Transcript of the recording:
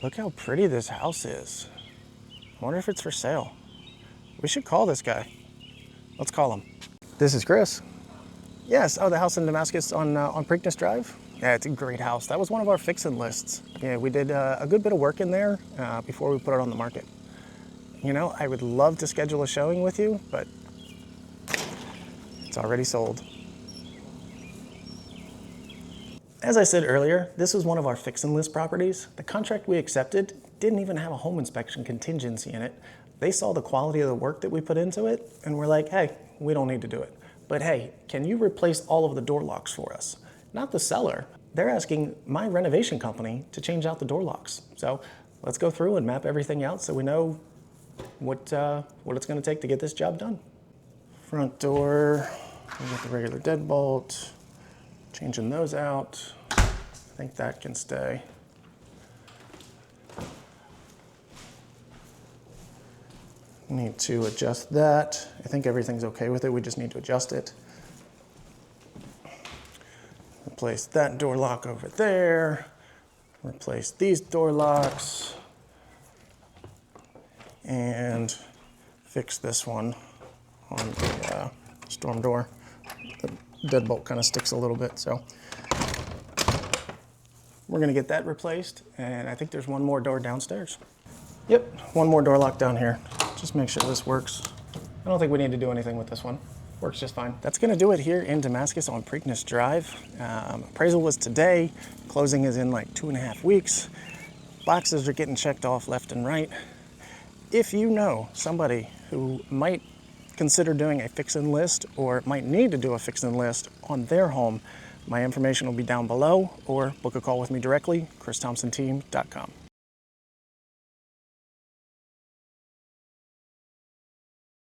Look how pretty this house is. I wonder if it's for sale. We should call this guy. Let's call him. This is Chris. Yes, oh, the house in Damascus on Preakness Drive? Yeah, it's a great house. That was one of our fix-in lists. Yeah, we did a good bit of work in there before we put it on the market. You know, I would love to schedule a showing with you, but it's already sold. As I said earlier, this was one of our fix-and list properties. The contract we accepted didn't even have a home inspection contingency in it. They saw the quality of the work that we put into it and were like, hey, we don't need to do it. But hey, can you replace all of the door locks for us? Not the seller. They're asking my renovation company to change out the door locks. So let's go through and map everything out so we know what it's gonna take to get this job done. Front door, we got the regular deadbolt. Changing those out. I think that can stay. Need to adjust that. I think everything's okay with it. We just need to adjust it. Replace that door lock over there. Replace these door locks. And fix this one on the storm door. Deadbolt kind of sticks a little bit, so we're gonna get that replaced, and I think there's one more door downstairs. Yep, one more door lock down here. Just make sure this works. I don't think we need to do anything with this one. Works just fine. That's gonna do it here in Damascus on Preakness Drive. Appraisal was today. Closing is in like 2.5 weeks. Boxes are getting checked off left and right. If you know somebody who might consider doing a fix-in list or might need to do a fix-in list on their home, my information will be down below, or book a call with me directly, christhompsonteam.com.